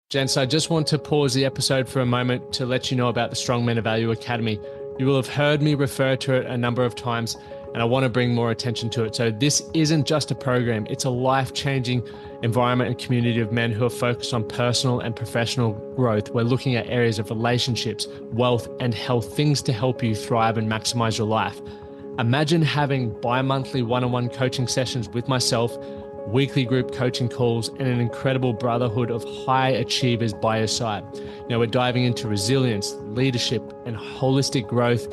Gents, I just want to pause the episode for a moment to let you know about the Strong Men of Value Academy. You will have heard me refer to it a number of times, and I want to bring more attention to it. So this isn't just a program, it's a life-changing environment and community of men who are focused on personal and professional growth. We're looking at areas of relationships, wealth, and health, things to help you thrive and maximize your life. Imagine having bi-monthly one-on-one coaching sessions with myself, weekly group coaching calls, and an incredible brotherhood of high achievers by your side. Now we're diving into resilience, leadership, and holistic growth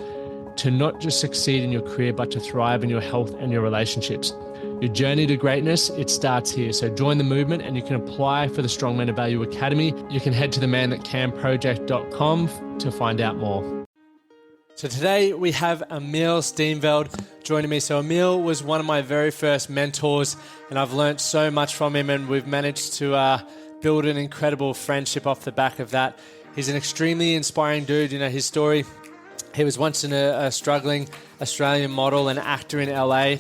to not just succeed in your career, but to thrive in your health and your relationships. Your journey to greatness, it starts here. So join the movement and you can apply for the Strong Men of Value Academy. You can head to themanthatcanproject.com to find out more. So today we have Emile Steenveld joining me. So Emile was one of my very first mentors, and I've learned so much from him, and we've managed to build an incredible friendship off the back of that. He's an extremely inspiring dude. You know, his story, he was once a struggling Australian model and actor in LA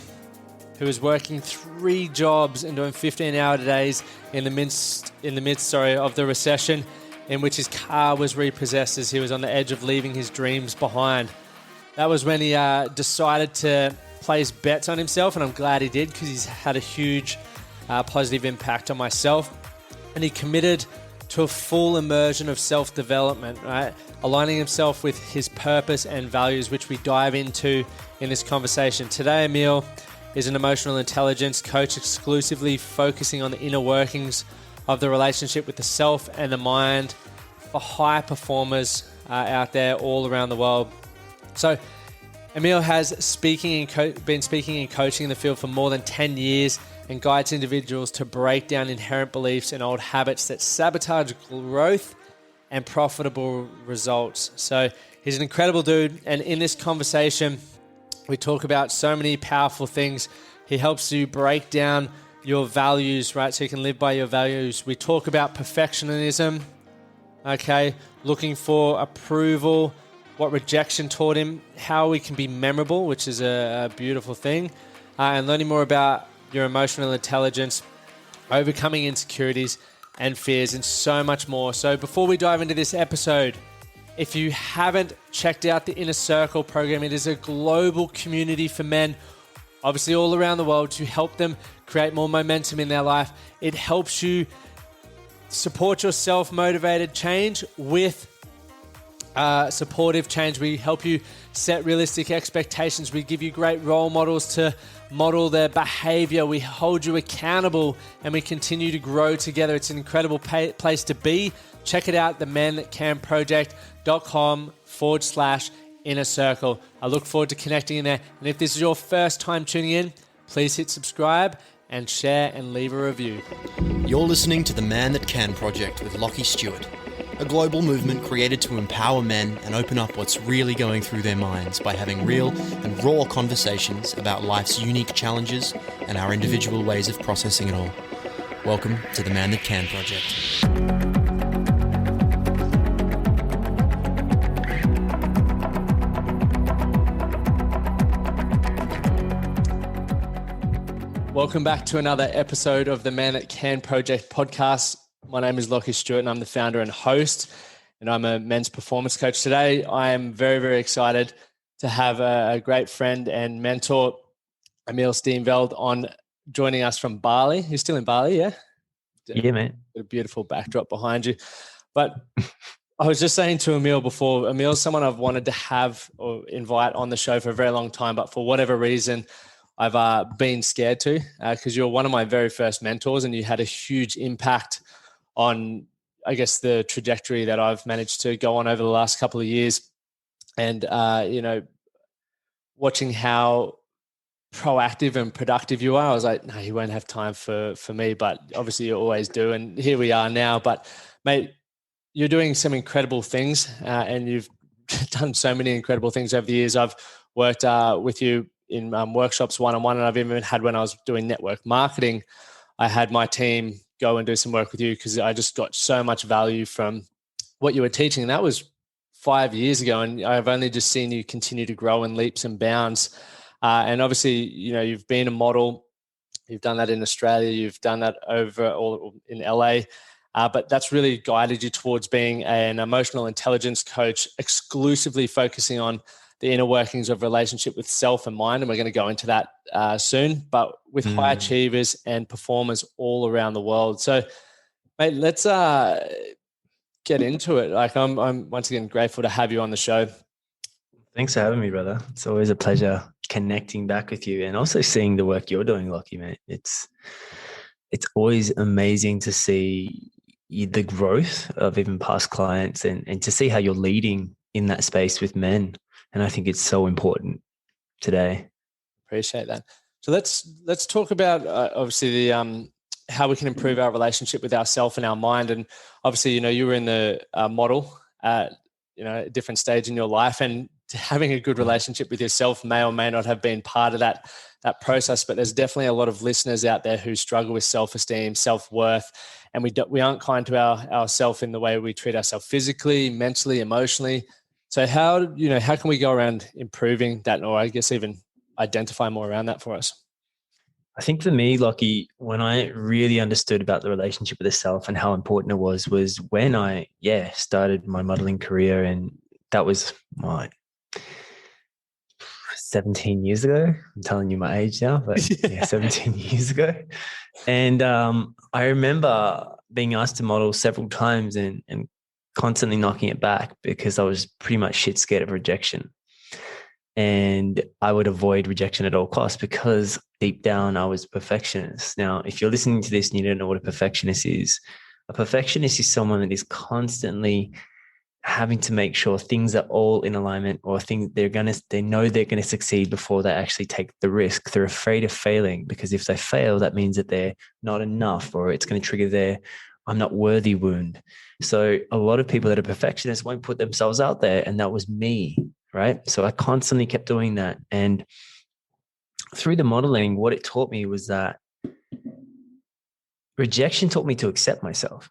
who was working 3 jobs and doing 15-hour days in the midst of the recession, in which his car was repossessed as he was on the edge of leaving his dreams behind. That was when he decided to place bets on himself, and I'm glad he did because he's had a huge positive impact on myself. And he committed to a full immersion of self-development, right? Aligning himself with his purpose and values, which we dive into in this conversation. Today, Emile is an emotional intelligence coach exclusively focusing on the inner workings of the relationship with the self and the mind for high performers out there all around the world. So Emile has been speaking and coaching in the field for more than 10 years and guides individuals to break down inherent beliefs and old habits that sabotage growth and profitable results. So he's an incredible dude, and in this conversation we talk about so many powerful things. He helps you break down your values, right? So you can live by your values. We talk about perfectionism, okay? Looking for approval, what rejection taught him, how we can be memorable, which is a beautiful thing, and learning more about your emotional intelligence, overcoming insecurities and fears, and so much more. So before we dive into this episode, if you haven't checked out the Inner Circle program, it is a global community for men, obviously all around the world, to help them create more momentum in their life. It helps you support your self-motivated change with supportive change. We help you set realistic expectations. We give you great role models to model their behavior. We hold you accountable, and we continue to grow together. It's an incredible place to be. Check it out, themanthatcanproject.com/inner circle. I look forward to connecting in there. And if this is your first time tuning in, please hit subscribe and share and leave a review. You're listening to the Man That Can Project with Lachlan Stuart, a global movement created to empower men and open up what's really going through their minds by having real and raw conversations about life's unique challenges and our individual ways of processing it all. Welcome to the Man That Can Project. Welcome back to another episode of the Man That Can Project podcast. My name is Lachlan Stuart, and I'm the founder and host, and I'm a men's performance coach. Today, I am very, very excited to have a great friend and mentor, Emile Steenveld, on joining us from Bali. You're still in Bali, yeah? Yeah, man. A beautiful backdrop behind you. But I was just saying to Emile before, Emile's someone I've wanted to have or invite on the show for a very long time, but for whatever reason, I've been scared to, because you're one of my very first mentors, and you had a huge impact on, I guess, the trajectory that I've managed to go on over the last couple of years. And, watching how proactive and productive you are, I was like, no, you won't have time for me, but obviously you always do. And here we are now. But mate, you're doing some incredible things, and you've done so many incredible things over the years. I've worked with you in workshops one-on-one, and I've even had, when I was doing network marketing, I had my team go and do some work with you because I just got so much value from what you were teaching. And that was 5 years ago, and I've only just seen you continue to grow in leaps and bounds. And obviously, you know, you've been a model. You've done that in Australia. You've done that over all in LA. But that's really guided you towards being an emotional intelligence coach, exclusively focusing on the inner workings of relationship with self and mind. And we're going to go into that soon, but with high achievers and performers all around the world. So, mate, let's get into it. Like, I'm once again grateful to have you on the show. Thanks for having me, brother. It's always a pleasure connecting back with you and also seeing the work you're doing, Lachie, mate. It's always amazing to see the growth of even past clients and to see how you're leading in that space with men. And I think it's so important today. Appreciate that. So let's talk about obviously the how we can improve our relationship with ourself and our mind. And obviously, you were in the model at a different stage in your life, and having a good relationship with yourself may or may not have been part of that process. But there's definitely a lot of listeners out there who struggle with self-esteem, self-worth, and we aren't kind to ourselves in the way we treat ourselves physically, mentally, emotionally. So how can we go around improving that, or I guess even identify more around that for us? I think for me, Lachie, when I really understood about the relationship with the self and how important it was when I, started my modeling career. And that was 17 years ago. I'm telling you my age now, but 17 years ago. And I remember being asked to model several times and constantly knocking it back because I was pretty much shit scared of rejection. And I would avoid rejection at all costs because deep down I was a perfectionist. Now, if you're listening to this and you don't know what a perfectionist is someone that is constantly having to make sure things are all in alignment, or things they know they're going to succeed before they actually take the risk. They're afraid of failing because if they fail, that means that they're not enough, or it's going to trigger their I'm not worthy wound. So a lot of people that are perfectionists won't put themselves out there. And that was me, right? So I constantly kept doing that. And through the modeling, what it taught me was that rejection taught me to accept myself.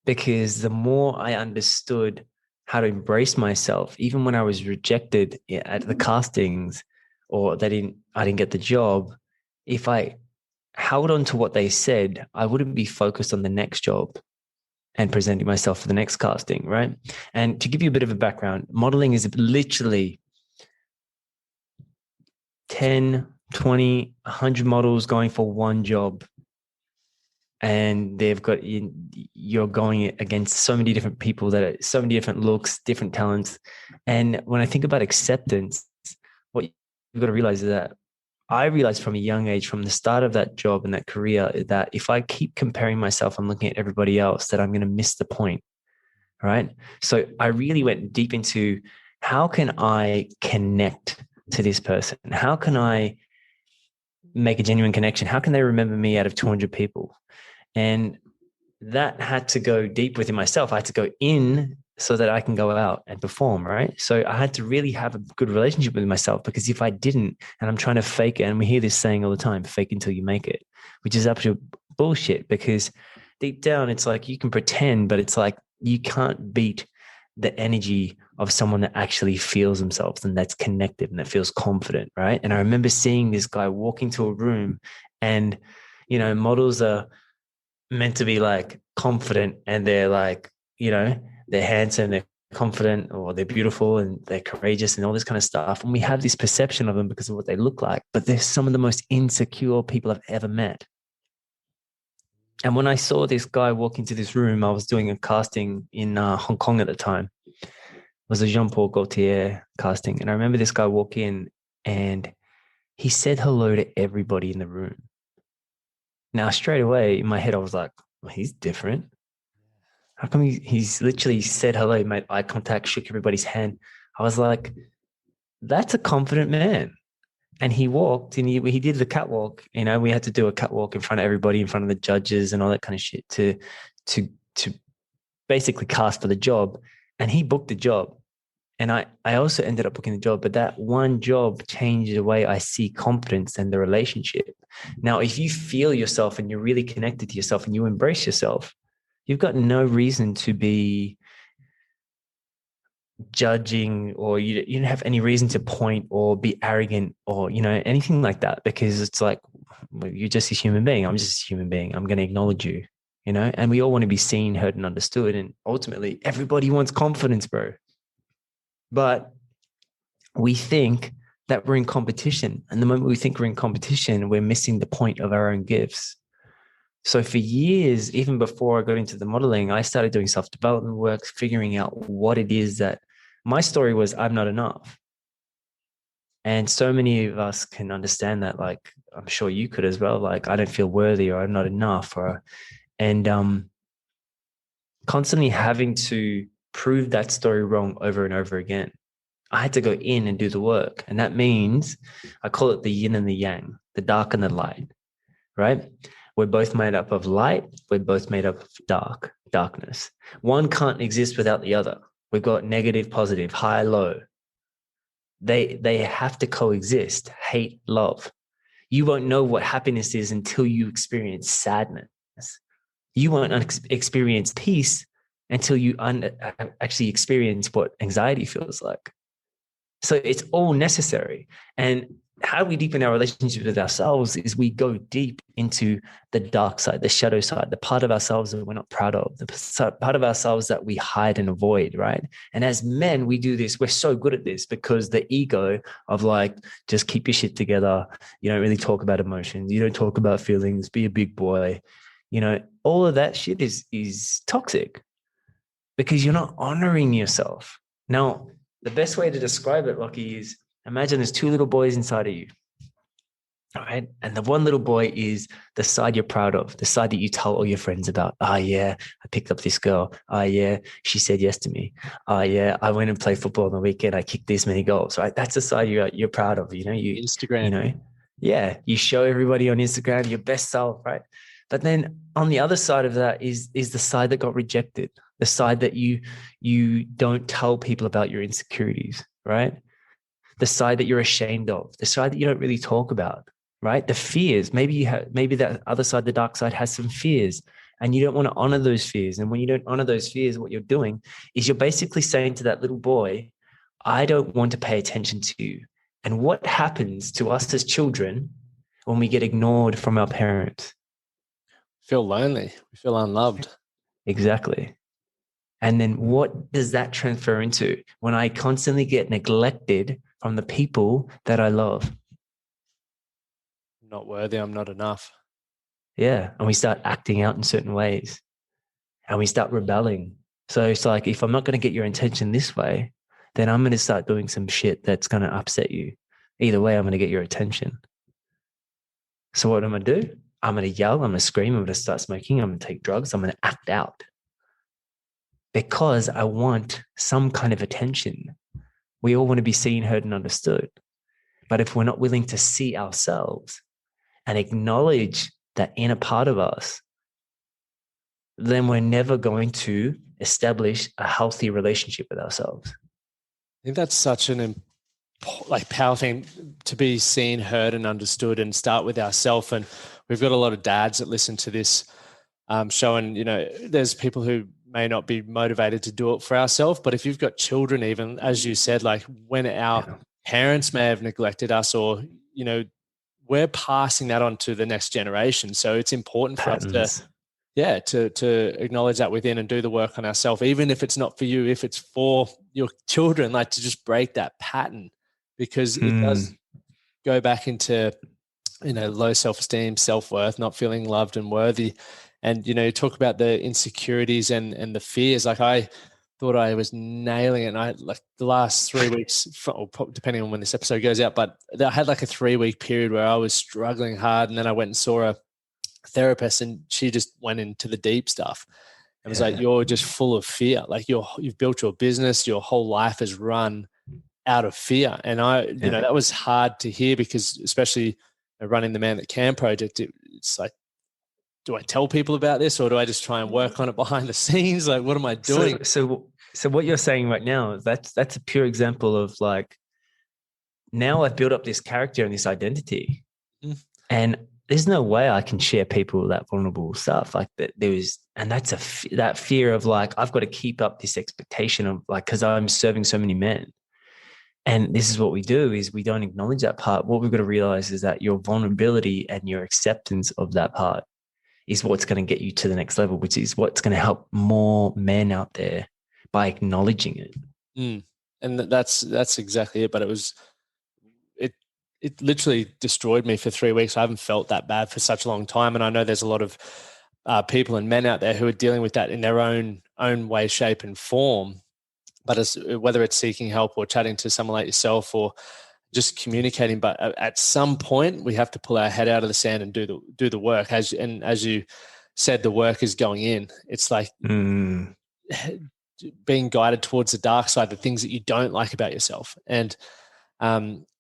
Because the more I understood how to embrace myself, even when I was rejected at the castings or I didn't get the job, if I held on to what they said, I wouldn't be focused on the next job and presenting myself for the next casting, right? And to give you a bit of a background, modeling is literally 10, 20, 100 models going for one job. And you're going against so many different people that are so many different looks, different talents. And when I think about acceptance, what you've got to realize is that I realized from a young age, from the start of that job and that career, that if I keep comparing myself and looking at everybody else, that I'm going to miss the point, right? So I really went deep into how can I connect to this person? How can I make a genuine connection? How can they remember me out of 200 people? And that had to go deep within myself. I had to go in so that I can go out and perform, right? So I had to really have a good relationship with myself, because if I didn't, and I'm trying to fake it, and we hear this saying all the time, fake until you make it, which is absolute bullshit, because deep down it's like you can pretend, but it's like you can't beat the energy of someone that actually feels themselves and that's connected and that feels confident, right? And I remember seeing this guy walk into a room, and, models are meant to be like confident, and they're like, they're handsome, they're confident, or they're beautiful and they're courageous and all this kind of stuff. And we have this perception of them because of what they look like, but they're some of the most insecure people I've ever met. And when I saw this guy walk into this room, I was doing a casting in Hong Kong at the time. It was a Jean-Paul Gaultier casting. And I remember this guy walk in and he said hello to everybody in the room. Now, straight away in my head, I was like, well, he's different. How come he's literally said hello, made eye contact, shook everybody's hand? I was like, that's a confident man. And he walked and he did the catwalk. We had to do a catwalk in front of everybody, in front of the judges and all that kind of shit to basically cast for the job. And he booked the job. And I also ended up booking the job, but that one job changed the way I see confidence and the relationship. Now, if you feel yourself and you're really connected to yourself and you embrace yourself, you've got no reason to be judging, or you don't have any reason to point or be arrogant or, anything like that, because it's like, well, you're just a human being. I'm just a human being. I'm going to acknowledge you. and we all want to be seen, heard, and understood. And ultimately, everybody wants confidence, bro. But we think that we're in competition. And the moment we think we're in competition, we're missing the point of our own gifts. So for years, even before I got into the modeling, I started doing self-development work, figuring out what it is that my story was, I'm not enough. And so many of us can understand that, like, I'm sure you could as well. Like, I don't feel worthy, or I'm not enough, and constantly having to prove that story wrong over and over again. I had to go in and do the work. And that means I call it the yin and the yang, the dark and the light, right? We're both made up of light. We're both made up of darkness. One can't exist without the other. We've got negative, positive, high, low. They have to coexist, hate, love. You won't know what happiness is until you experience sadness. You won't experience peace until you actually experience what anxiety feels like. So it's all necessary. And how we deepen our relationship with ourselves is we go deep into the dark side, the shadow side, the part of ourselves that we're not proud of, the part of ourselves that we hide and avoid, right? And as men, we do this. We're so good at this because the ego of like, just keep your shit together. You don't really talk about emotions. You don't talk about feelings. Be a big boy. All of that shit is toxic because you're not honoring yourself. Now, the best way to describe it, Lockie, is imagine there's two little boys inside of you. All right. And the one little boy is the side you're proud of, the side that you tell all your friends about. Oh, yeah, I picked up this girl. Oh, yeah, she said yes to me. Oh, yeah, I went and played football on the weekend. I kicked this many goals, right? That's the side you're proud of, Instagram. Yeah, you show everybody on Instagram your best self, right? But then on the other side of that is the side that got rejected, the side that you don't tell people about your insecurities, right? The side that you're ashamed of, the side that you don't really talk about, right? The fears. Maybe that other side, the dark side, has some fears, and you don't want to honor those fears. And when you don't honor those fears, what you're doing is you're basically saying to that little boy, I don't want to pay attention to you. And what happens to us as children when we get ignored from our parents? Feel lonely. We feel unloved. Exactly. And then what does that transfer into when I constantly get neglected from the people that I love? I'm not worthy. I'm not enough. Yeah. And we start acting out in certain ways and we start rebelling. So it's like, if I'm not going to get your attention this way, then I'm going to start doing some shit that's going to upset you. Either way, I'm going to get your attention. So what I'm going to do? I'm going to yell. I'm going to scream. I'm going to start smoking. I'm going to take drugs. I'm going to act out because I want some kind of attention. We all want to be seen, heard, and understood. But if we're not willing to see ourselves and acknowledge that inner part of us, then we're never going to establish a healthy relationship with ourselves. I think that's such an powerful thing, to be seen, heard, and understood, and start with ourselves. And we've got a lot of dads that listen to this show, and there's people who may not be motivated to do it for ourselves. But if you've got children, even as you said, like when our parents may have neglected us, or we're passing that on to the next generation. So it's important for us to acknowledge that within and do the work on ourselves, even if it's not for you, if it's for your children, like to just break that pattern, because it does go back into, low self-esteem, self-worth, not feeling loved and worthy. And, you talk about the insecurities and the fears. Like, I thought I was nailing it. And I, like, the last 3 weeks, depending on when this episode goes out, but I had like a 3-week period where I was struggling hard. And then I went and saw a therapist, and she just went into the deep stuff. It was like, you're just full of fear. Like, you've built your business, your whole life is run out of fear. And that was hard to hear, because especially running the Man That Can project, it's like, do I tell people about this, or do I just try and work on it behind the scenes? Like, what am I doing? So what you're saying right now, that's a pure example of, like, now I've built up this character and this identity, and there's no way I can share people that vulnerable stuff like that. And that's that fear of, like, I've got to keep up this expectation of, like, because I'm serving so many men. And this is what we do, is we don't acknowledge that part. What we've got to realize is that your vulnerability and your acceptance of that part is what's going to get you to the next level, which is what's going to help more men out there by acknowledging it. And that's exactly it. But it literally destroyed me for 3 weeks. I haven't felt that bad for such a long time. And I know there's a lot of people and men out there who are dealing with that in their own way, shape, and form. But whether it's seeking help or chatting to someone like yourself or just communicating, but at some point we have to pull our head out of the sand and do the work. As you said, the work is going in. It's like being guided towards the dark side, the things that you don't like about yourself, and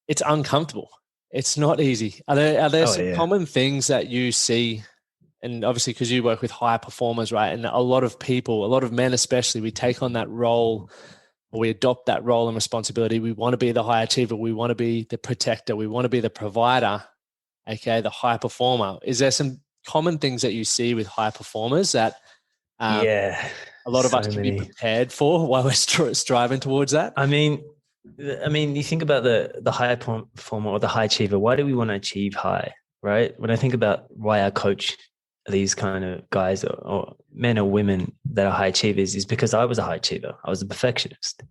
it's uncomfortable. It's not easy. Are there some common things that you see? And obviously, because you work with high performers, right? And a lot of people, a lot of men especially, we take on that role, or we adopt that role and responsibility. We want to be the high achiever. We want to be the protector. We want to be the provider, aka the high performer. Is there some common things that you see with high performers that a lot of us can be prepared for while we're striving towards that? I mean, you think about the high performer or the high achiever. Why do we want to achieve high, right? When I think about why I coach these kind of guys or men or women that are high achievers is because I was a high achiever. I was a perfectionist.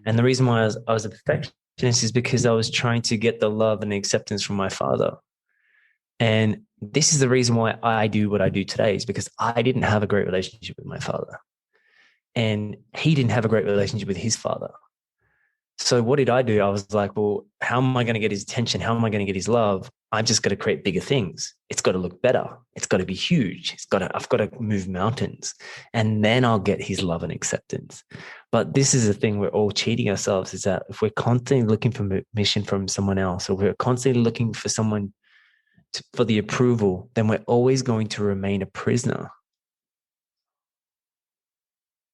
And the reason why I was a perfectionist is because I was trying to get the love and the acceptance from my father. And this is the reason why I do what I do today, is because I didn't have a great relationship with my father. And he didn't have a great relationship with his father. So what did I do? I was like, well, how am I going to get his attention? How am I going to get his love? I'm just going to create bigger things. It's got to look better. It's got to be huge. I've got to move mountains, and then I'll get his love and acceptance. But this is the thing, we're all cheating ourselves, is that if we're constantly looking for permission from someone else, or we're constantly looking for someone for the approval, then we're always going to remain a prisoner.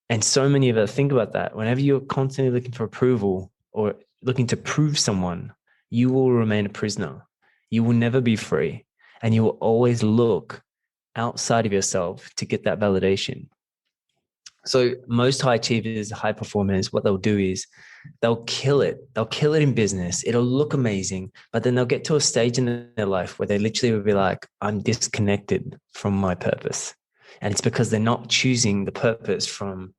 And so many of us, think about that. Whenever you're constantly looking for approval or looking to prove someone, you will remain a prisoner. You will never be free. And you will always look outside of yourself to get that validation. So most high achievers, high performers, what they'll do is they'll kill it. They'll kill it in business. It'll look amazing. But then they'll get to a stage in their life where they literally will be like, I'm disconnected from my purpose. And it's because they're not choosing the purpose from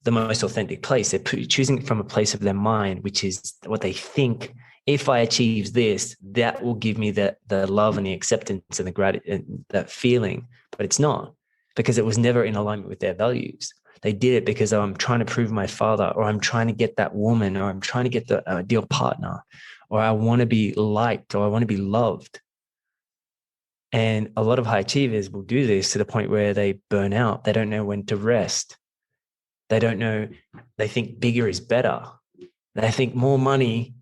the most authentic place. They're choosing it from a place of their mind, which is what they think. If I achieve this, that will give me the love and the acceptance and the gratitude, that feeling. But it's not, because it was never in alignment with their values. They did it because I'm trying to prove my father, or I'm trying to get that woman, or I'm trying to get the ideal partner, or I want to be liked, or I want to be loved. And a lot of high achievers will do this to the point where they burn out. They don't know when to rest. They don't know. They think bigger is better. They think more money.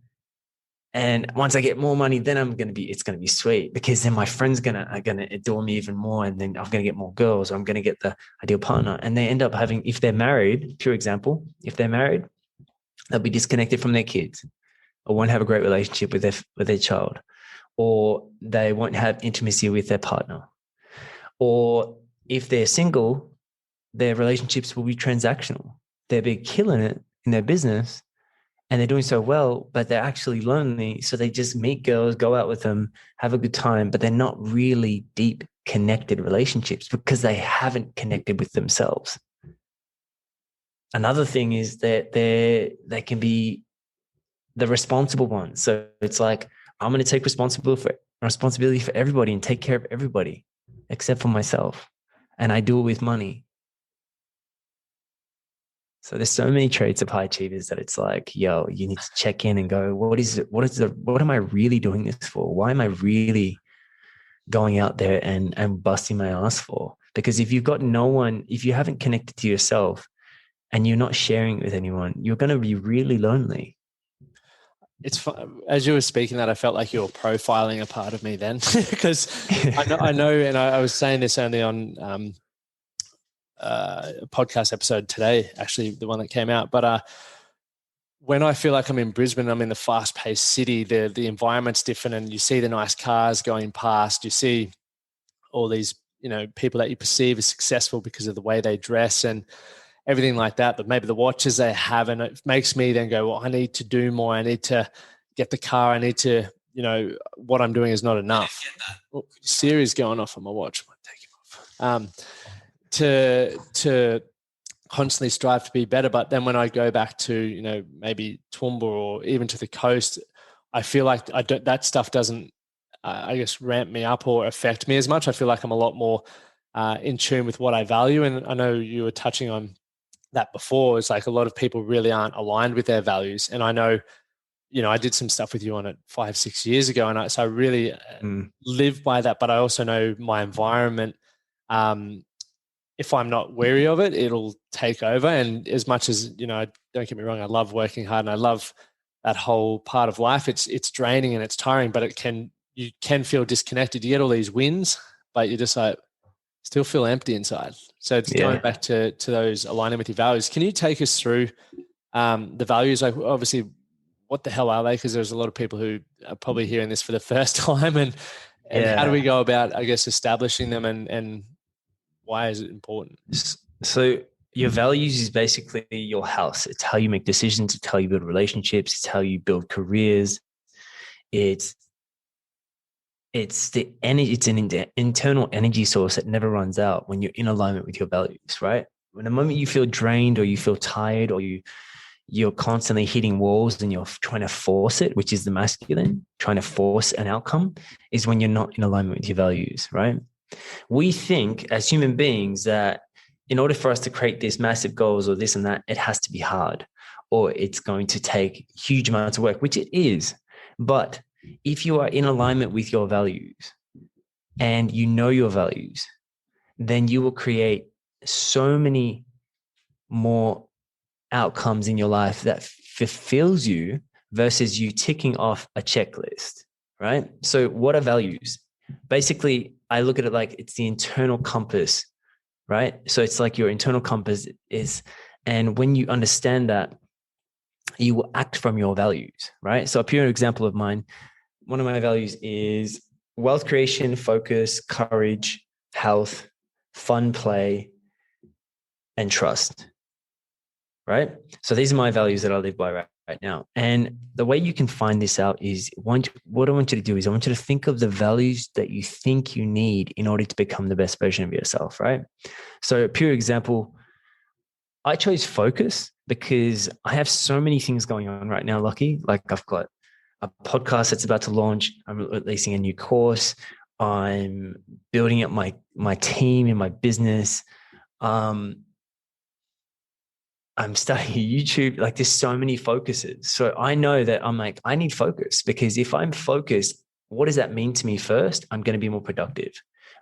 And once I get more money, then it's going to be sweet, because then my friends are going to adore me even more. And then I'm going to get more girls, or I'm going to get the ideal partner. And they end up having, if they're married, pure example, if they're married, they'll be disconnected from their kids, or won't have a great relationship with their child, or they won't have intimacy with their partner. Or if they're single, their relationships will be transactional. They'll be killing it in their business, and they're doing so well, but they're actually lonely. So they just meet girls, go out with them, have a good time, but they're not really deep connected relationships because they haven't connected with themselves. Another thing is that they can be the responsible ones. So it's like, I'm going to take responsibility for everybody and take care of everybody except for myself. And I do it with money. So there's so many traits of high achievers that it's like, yo, you need to check in and go, what am I really doing this for? Why am I really going out there and busting my ass for? Because if you've got no one, if you haven't connected to yourself and you're not sharing it with anyone, you're going to be really lonely. It's fun. As you were speaking that, I felt like you were profiling a part of me then, because I know, and I was saying this only on a podcast episode today, actually the one that came out. But when I feel like I'm in Brisbane, I'm in the fast-paced city, the environment's different, and you see the nice cars going past, you see all these, people that you perceive as successful because of the way they dress and everything like that, but maybe the watches they have, and it makes me then go, well, I need to do more. I need to get the car. I need to, what I'm doing is not enough. Siri's going off on my watch. I might take him to constantly strive to be better. But then when I go back to, maybe Toowoomba or even to the coast, I feel like that stuff doesn't, I guess, ramp me up or affect me as much. I feel like I'm a lot more in tune with what I value. And I know you were touching on that before. It's like a lot of people really aren't aligned with their values. And I know, I did some stuff with you on it 5-6 years ago. And so I really live by that. But I also know my environment, if I'm not wary of it, it'll take over. And as much as, don't get me wrong, I love working hard and I love that whole part of life. It's draining and it's tiring, but you can feel disconnected. You get all these wins, but you just like still feel empty inside. So it's going back to those aligning with your values. Can you take us through the values? Like, obviously, what the hell are they? Because there's a lot of people who are probably hearing this for the first time, and how do we go about, I guess, establishing them, and why is it important? So your values is basically your house. It's how you make decisions. It's how you build relationships. It's how you build careers. It's the energy. It's an internal energy source that never runs out when you're in alignment with your values, right? When the moment you feel drained or you feel tired or you're constantly hitting walls and you're trying to force it, which is the masculine, trying to force an outcome, is when you're not in alignment with your values, right? We think as human beings that in order for us to create these massive goals or this and that, it has to be hard or it's going to take huge amounts of work, which it is. But if you are in alignment with your values and you know your values, then you will create so many more outcomes in your life that fulfills you versus you ticking off a checklist, right? So what are values? Basically, I look at it like it's the internal compass, right? So it's like your internal compass is, and when you understand that, you will act from your values, right? So a pure example of mine, one of my values is wealth creation, focus, courage, health, fun play, and trust, right? So these are my values that I live by right now. And the way you can find this out is what I want you to do is I want you to think of the values that you think you need in order to become the best version of yourself, right? So a pure example, I chose focus because I have so many things going on right now, Lucky. Like I've got a podcast that's about to launch. I'm releasing a new course. I'm building up my team in my business. I'm starting YouTube. Like there's so many focuses. So I know that I'm like, I need focus because if I'm focused, what does that mean to me first? I'm going to be more productive.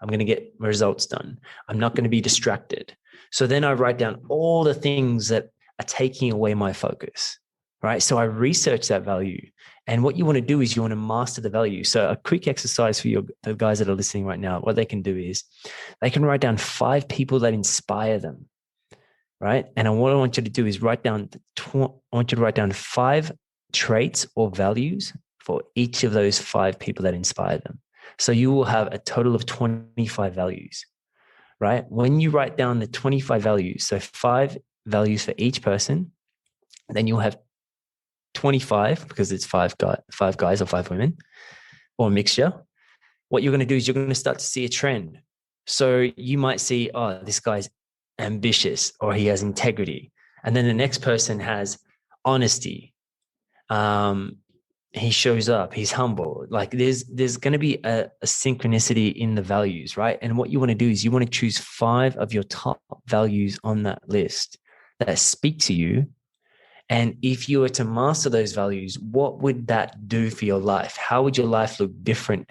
I'm going to get results done. I'm not going to be distracted. So then I write down all the things that are taking away my focus, right? So I research that value. And what you want to do is you want to master the value. So a quick exercise for the guys that are listening right now, what they can do is they can write down 5 people that inspire them, right? And what I want you to do is write down 5 traits or values for each of those 5 people that inspire them. So you will have a total of 25 values, right? When you write down the 25 values, so 5 values for each person, then you'll have 25 because it's 5 guys or 5 women or a mixture. What you're going to do is you're going to start to see a trend. So you might see, oh, this guy's ambitious or he has integrity. And then the next person has honesty. He shows up, he's humble. Like there's going to be a synchronicity in the values, right? And what you want to do is you want to choose 5 of your top values on that list that speak to you. And if you were to master those values, what would that do for your life? How would your life look different?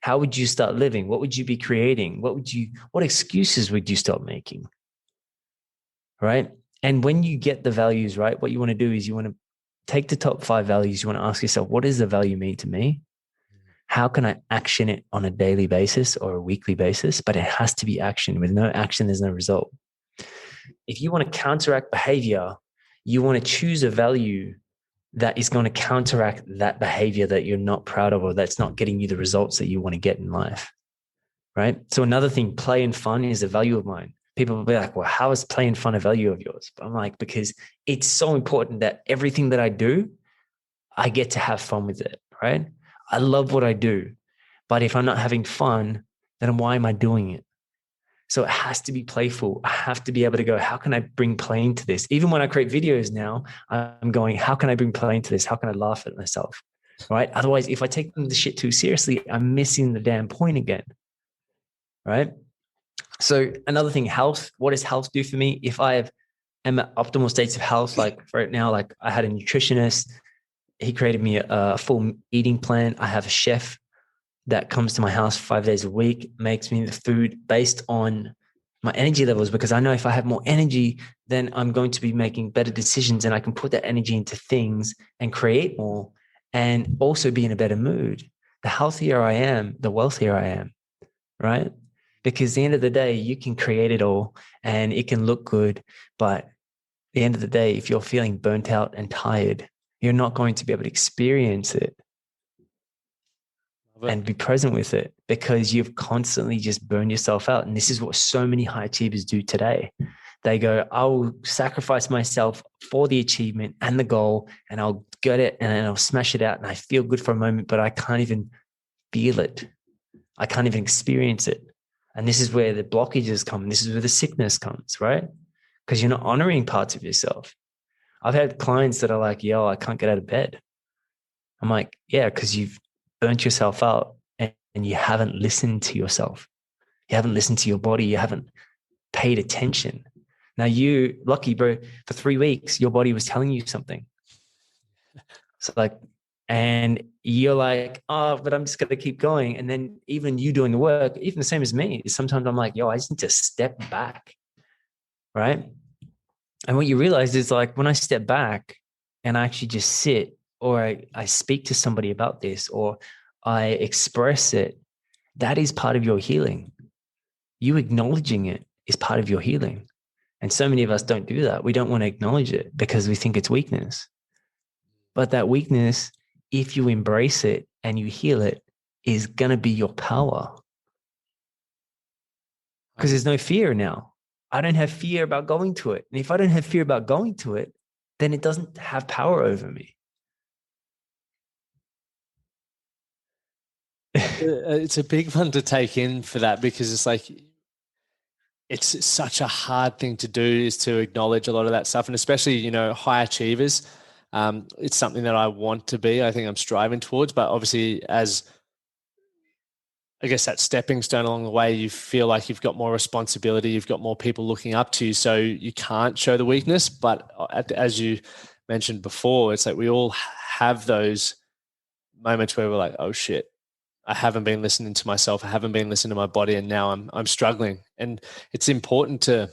How would you start living? What would you be creating? What excuses would you stop making? Right? And when you get the values right, what you want to do is you want to take the top 5 values. You want to ask yourself, what does the value mean to me? How can I action it on a daily basis or a weekly basis? But it has to be action. With no action, there's no result. If you want to counteract behavior, you want to choose a value that is going to counteract that behavior that you're not proud of or that's not getting you the results that you want to get in life, right? So another thing, play and fun is a value of mine. People will be like, well, how is play and fun a value of yours? But I'm like, because it's so important that everything that I do, I get to have fun with it, right? I love what I do. But if I'm not having fun, then why am I doing it? So it has to be playful. I have to be able to go, how can I bring play into this? Even when I create videos now, I'm going, how can I bring play into this? How can I laugh at myself? Right? Otherwise, if I take the shit too seriously, I'm missing the damn point again. Right? So another thing, health. What does health do for me? If I am at optimal states of health, like right now, like I had a nutritionist, he created me a full eating plan. I have a chef that comes to my house 5 days a week, makes me the food based on my energy levels, because I know if I have more energy, then I'm going to be making better decisions, and I can put that energy into things and create more and also be in a better mood. The healthier I am, the wealthier I am, right? Because at the end of the day, you can create it all and it can look good. But at the end of the day, if you're feeling burnt out and tired, you're not going to be able to experience it and be present with it, because you've constantly just burned yourself out. And this is what so many high achievers do today. They go, I'll sacrifice myself for the achievement and the goal, and I'll get it and I'll smash it out. And I feel good for a moment, but I can't even feel it. I can't even experience it. And this is where the blockages come. This is where the sickness comes, right? Because you're not honoring parts of yourself. I've had clients that are like, yo, I can't get out of bed. I'm like, yeah, because you've burnt yourself out and you haven't listened to yourself. You haven't listened to your body. You haven't paid attention. Now you, lucky bro, for 3 weeks, your body was telling you something. So like, and you're like, oh, but I'm just going to keep going. And then even you doing the work, even the same as me, sometimes I'm like, yo, I just need to step back. Right. And what you realize is like, when I step back and I actually just sit, or I speak to somebody about this, or I express it, that is part of your healing. You acknowledging it is part of your healing. And so many of us don't do that. We don't want to acknowledge it because we think it's weakness. But that weakness, if you embrace it and you heal it, is going to be your power. Because there's no fear now. I don't have fear about going to it. And if I don't have fear about going to it, then it doesn't have power over me. It's a big one to take in for that, because it's like, it's such a hard thing to do, is to acknowledge a lot of that stuff. And especially, you know, high achievers, it's something that I want to be. I think I'm striving towards, but obviously as, I guess, that stepping stone along the way, you feel like you've got more responsibility, you've got more people looking up to you, so you can't show the weakness. But as you mentioned before, it's like we all have those moments where we're like, oh shit, I haven't been listening to myself, I haven't been listening to my body, and now I'm struggling. And it's important to,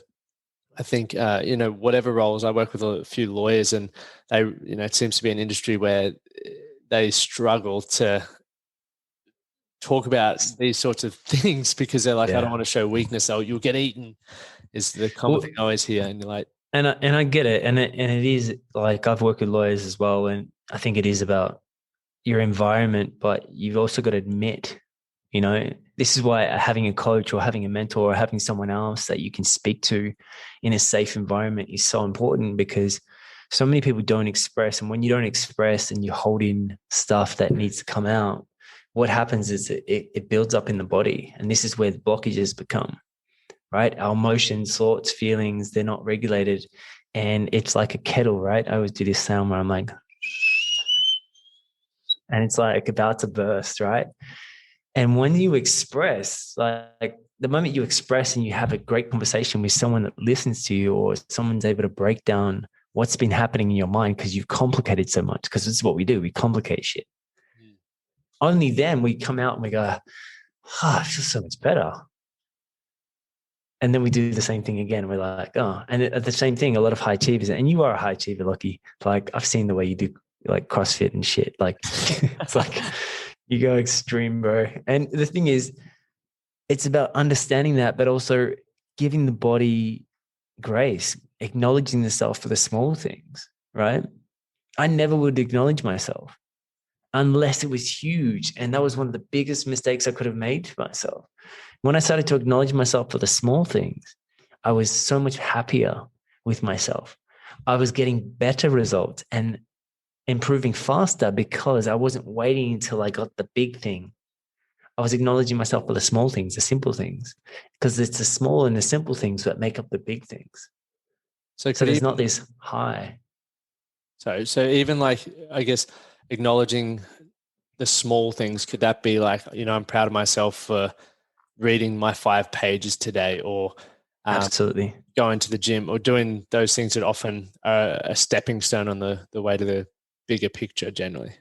I think, you know, whatever roles, I work with a few lawyers, and they, you know, it seems to be an industry where they struggle to talk about these sorts of things because they're like, I don't want to show weakness. Oh, you'll get eaten is the common thing I always hear. And you're like, and I get it. And it is like, I've worked with lawyers as well. And I think it is about your environment, but you've also got to admit, you know, this is why having a coach or having a mentor or having someone else that you can speak to in a safe environment is so important, because so many people don't express. And when you don't express and you hold in stuff that needs to come out, what happens is it builds up in the body. And this is where the blockages become, right? Our emotions, thoughts, feelings, they're not regulated. And it's like a kettle, right? I always do this sound where I'm like, and it's like about to burst, right? And when you express, like the moment you express and you have a great conversation with someone that listens to you, or someone's able to break down what's been happening in your mind because you've complicated so much, because this is what we do. We complicate shit. Only then we come out and we go, I feel so much better. And then we do the same thing again. We're like, oh, and at the same thing, a lot of high achievers, and you are a high achiever, Lucky. Like, I've seen the way you do like CrossFit and shit. Like, it's like you go extreme, bro. And the thing is, it's about understanding that, but also giving the body grace, acknowledging the self for the small things, right? I never would acknowledge myself unless it was huge. And that was one of the biggest mistakes I could have made to myself. When I started to acknowledge myself for the small things, I was so much happier with myself. I was getting better results and improving faster because I wasn't waiting until I got the big thing. I was acknowledging myself for the small things, the simple things, because it's the small and the simple things that make up the big things. So So could there's even, not this high. so even like, I guess, acknowledging the small things, could that be like, I'm proud of myself for reading my 5 pages today, or Absolutely. going to the gym, or doing those things that often are a stepping stone on the way to the bigger picture generally.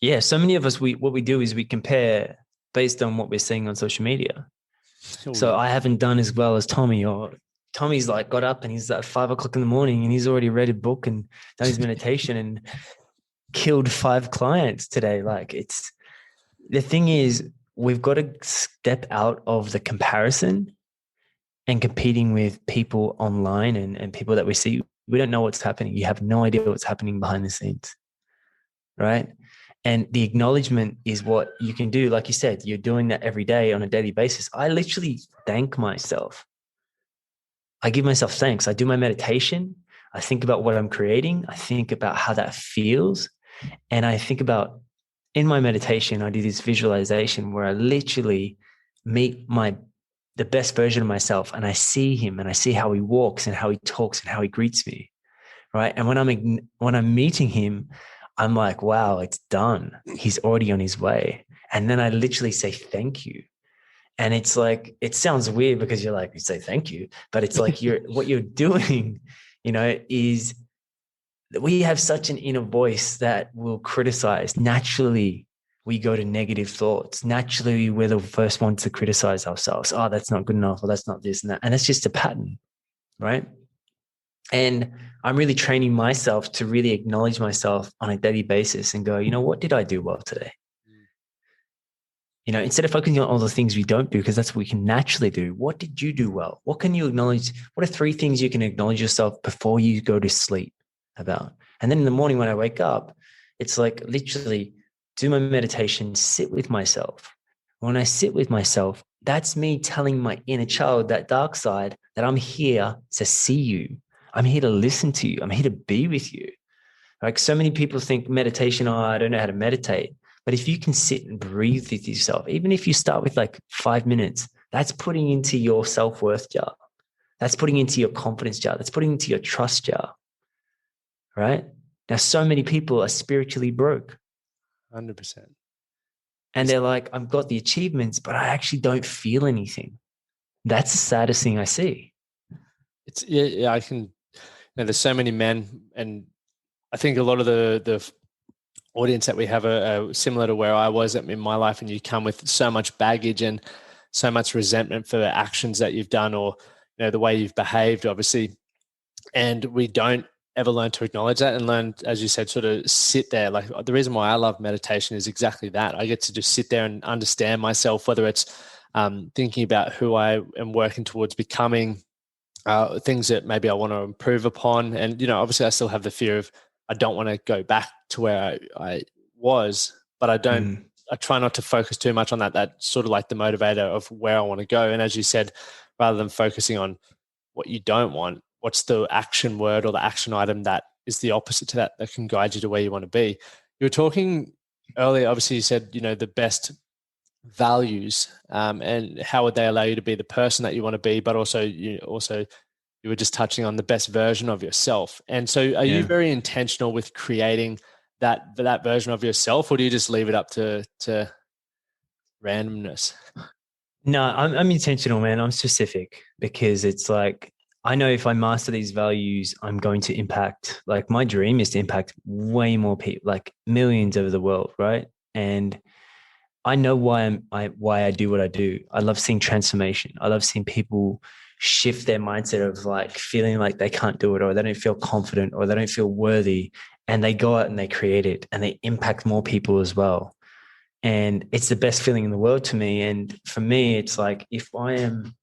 Yeah. So many of us, what we do is we compare based on what we're seeing on social media. Oh, So yeah. I haven't done as well as Tommy, or Tommy's like got up and he's at 5 o'clock in the morning and he's already read a book and done his meditation and killed 5 clients today. Like, it's, the thing is, we've got to step out of the comparison and competing with people online and people that we see. We don't know what's happening. You have no idea what's happening behind the scenes, right? And the acknowledgement is what you can do. Like you said, you're doing that every day on a daily basis. I literally thank myself. I give myself thanks. I do my meditation. I think about what I'm creating. I think about how that feels. And I think about, in my meditation, I do this visualization where I literally meet the best version of myself, and I see him and I see how he walks and how he talks and how he greets me. Right. And when I'm meeting him, I'm like, wow, it's done. He's already on his way. And then I literally say, thank you. And it's like, it sounds weird because you're like, you say thank you, but it's like what you're doing, is we have such an inner voice that will criticize. Naturally, we go to negative thoughts. Naturally, we're the first ones to criticize ourselves. Oh, that's not good enough, or that's not this and that. And it's just a pattern, right? And I'm really training myself to really acknowledge myself on a daily basis and go, what did I do well today? Instead of focusing on all the things we don't do, because that's what we can naturally do. What did you do well? What can you acknowledge? What are 3 things you can acknowledge yourself before you go to sleep about? And then in the morning when I wake up, it's like literally do my meditation, sit with myself. When I sit with myself, that's me telling my inner child, that dark side, that I'm here to see you. I'm here to listen to you. I'm here to be with you. Like, so many people think meditation, oh, I don't know how to meditate. But if you can sit and breathe with yourself, even if you start with like 5 minutes, that's putting into your self-worth jar. That's putting into your confidence jar. That's putting into your trust jar, right? Now, so many people are spiritually broke. 100%. And they're like, I've got the achievements, but I actually don't feel anything. That's the saddest thing I see. It's yeah, I can. There's so many men, and I think a lot of the audience that we have are similar to where I was in my life, and you come with so much baggage and so much resentment for the actions that you've done, or the way you've behaved, obviously, and we don't ever learn to acknowledge that and learn, as you said, sort of sit there. Like, the reason why I love meditation is exactly that. I get to just sit there and understand myself, whether it's thinking about who I am working towards becoming, things that maybe I want to improve upon. And, obviously I still have the fear of, I don't want to go back to where I was, but I try not to focus too much on that. That's sort of like the motivator of where I want to go. And as you said, rather than focusing on what you don't want, what's the action word or the action item that is the opposite to that can guide you to where you want to be. You were talking earlier, obviously you said, the best values, and how would they allow you to be the person that you want to be, but also you were just touching on the best version of yourself. And so are you very intentional with creating that version of yourself, or do you just leave it up to randomness? No, I'm intentional, man. I'm specific, because it's like, I know if I master these values, I'm going to impact, like, my dream is to impact way more people, like millions over the world, right? And I know why I do what I do. I love seeing transformation. I love seeing people shift their mindset of like feeling like they can't do it, or they don't feel confident, or they don't feel worthy, and they go out and they create it and they impact more people as well. And it's the best feeling in the world to me. And for me, it's like, if I am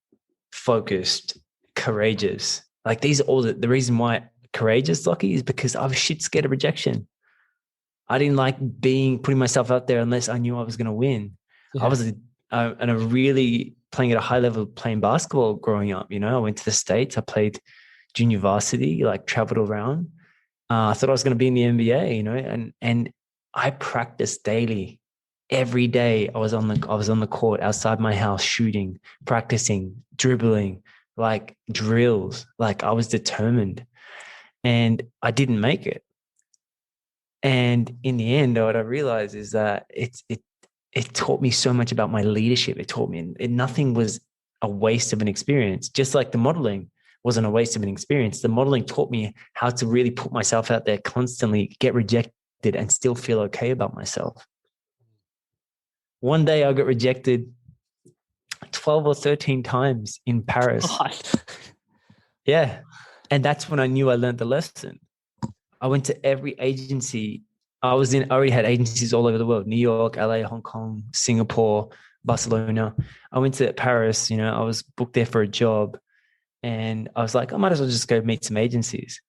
focused, courageous, like, these are all the reason why courageous, Lockie, is because I was shit scared of rejection. I didn't like putting myself out there unless I knew I was going to win. Yeah. I was and I really playing at a high level, playing basketball growing up. I went to the States. I played junior varsity, like traveled around. I thought I was going to be in the NBA, and I practiced daily. every day I was on the court outside my house, shooting, practicing, dribbling, like drills. Like I was determined, and I didn't make it. And in the end, what I realized is that it taught me so much about my leadership. It taught me nothing was a waste of an experience. Just like the modeling wasn't a waste of an experience. The modeling taught me how to really put myself out there constantly, get rejected, and still feel okay about myself. One day I got rejected 12 or 13 times in Paris. God. Yeah. And that's when I knew I learned the lesson. I went to every agency. I already had agencies all over the world: New York, LA, Hong Kong, Singapore, Barcelona. I went to Paris, I was booked there for a job, and I was like, I might as well just go meet some agencies.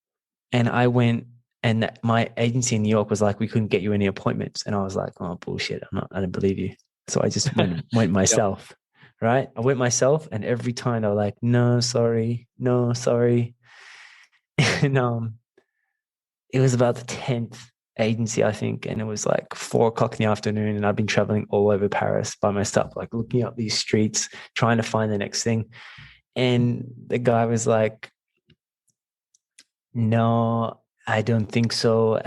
And I went, and my agency in New York was like, we couldn't get you any appointments. And I was like, oh, bullshit. I don't believe you. So I just went myself, right? I went myself, and every time they were like, no, sorry. And it was about the 10th agency, I think. And it was like 4 o'clock in the afternoon. And I've been traveling all over Paris by myself, like looking up these streets, trying to find the next thing. And the guy was like, no, I don't think so.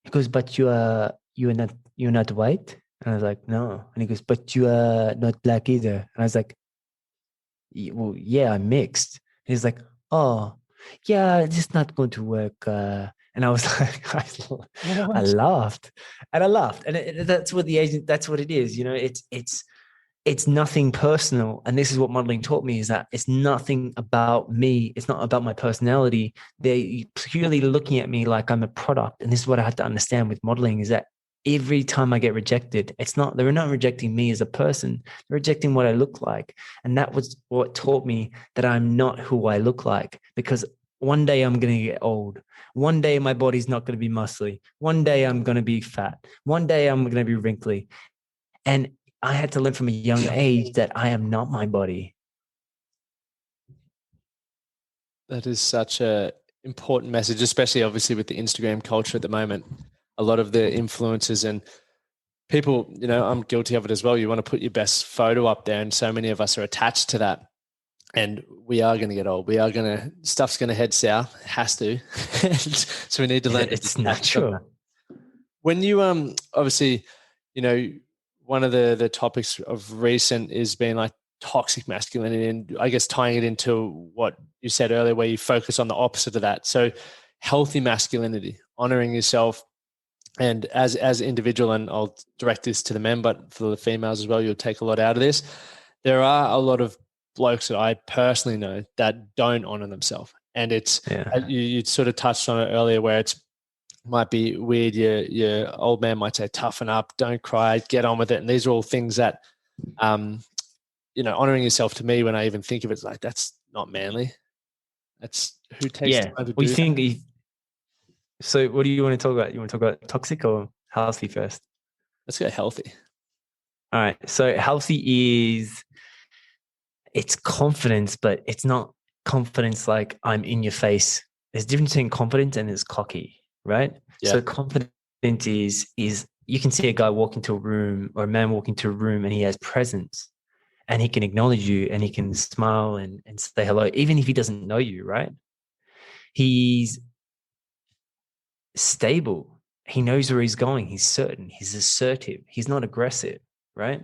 He goes, but you're not white? And I was like, no. And he goes, but you are not black either. And I was like, well, yeah, I'm mixed. And he's like, oh, yeah, it's not going to work. And I was like, I laughed, and that's what that's what it is. It's nothing personal. And this is what modeling taught me, is that it's nothing about me. It's not about my personality. They're purely looking at me like I'm a product. And this is what I had to understand with modeling, is that every time I get rejected, they're not rejecting me as a person. They're rejecting what I look like. And that was what taught me that I'm not who I look like, because one day I'm going to get old. One day my body's not going to be muscly. One day I'm going to be fat. One day I'm going to be wrinkly. And I had to learn from a young age that I am not my body. That is such a important message, especially obviously with the Instagram culture at the moment. A lot of the influencers and people, I'm guilty of it as well. You want to put your best photo up there, and so many of us are attached to that. And we are going to get old. Stuff's going to head south. It has to. So we need to learn. It's natural. When you, obviously, one of the topics of recent is being like toxic masculinity, and I guess tying it into what you said earlier, where you focus on the opposite of that. So healthy masculinity, honoring yourself, and as individual, and I'll direct this to the men, but for the females as well, you'll take a lot out of this. There are a lot of blokes that I personally know that don't honor themselves. And it's, you sort of touched on it earlier, where it's might be weird. Your old man might say, toughen up, don't cry, get on with it. And these are all things that, honoring yourself, to me, when I even think of it, it's like, that's not manly. That's who takes time to do that. So what do you want to talk about? You want to talk about toxic or healthy first? Let's go healthy. All right. So healthy it's confidence, but it's not confidence like I'm in your face. There's a difference between confidence and it's cocky, right? Yeah. So confidence is you can see a guy walk into a room, or a man walk into a room, and he has presence, and he can acknowledge you, and he can smile and say hello, even if he doesn't know you, right? He's stable. He knows where he's going. He's certain. He's assertive. He's not aggressive, right?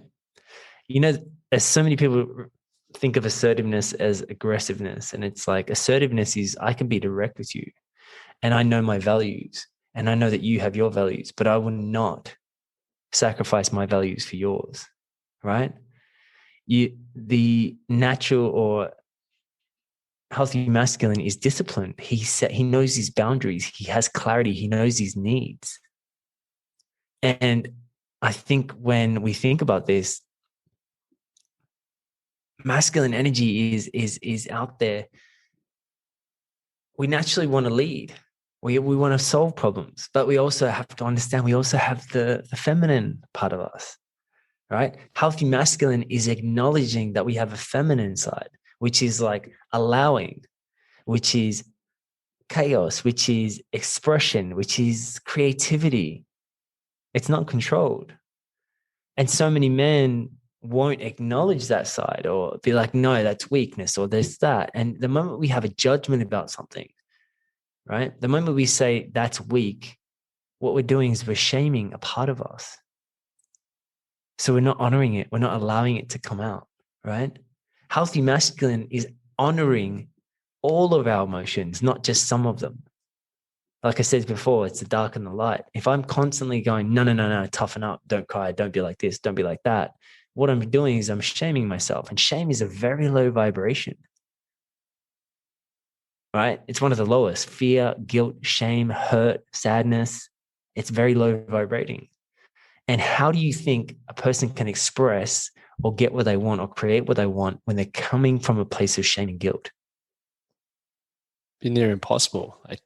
There's so many people think of assertiveness as aggressiveness. And it's like, assertiveness is, I can be direct with you, and I know my values, and I know that you have your values, but I will not sacrifice my values for yours, right? The natural or healthy masculine is disciplined. He knows his boundaries. He has clarity. He knows his needs. And I think when we think about this, masculine energy is out there. We naturally want to lead. We want to solve problems, but we also have to understand we also have the feminine part of us, right? Healthy masculine is acknowledging that we have a feminine side, which is like allowing, which is chaos, which is expression, which is creativity. It's not controlled. And so many men won't acknowledge that side or be like, no, that's weakness or there's that. And the moment we have a judgment about something, right? The moment we say that's weak, what we're doing is we're shaming a part of us. So we're not honoring it. We're not allowing it to come out, right? Healthy masculine is honoring all of our emotions, not just some of them. Like I said before, it's the dark and the light. If I'm constantly going, no, no, no, no, toughen up, don't cry, don't be like this, don't be like that, what I'm doing is I'm shaming myself. And shame is a very low vibration, right? It's one of the lowest. Fear, guilt, shame, hurt, sadness. It's very low vibrating. And how do you think a person can express or get what they want or create what they want when they're coming from a place of shame and guilt? Be near impossible. Like,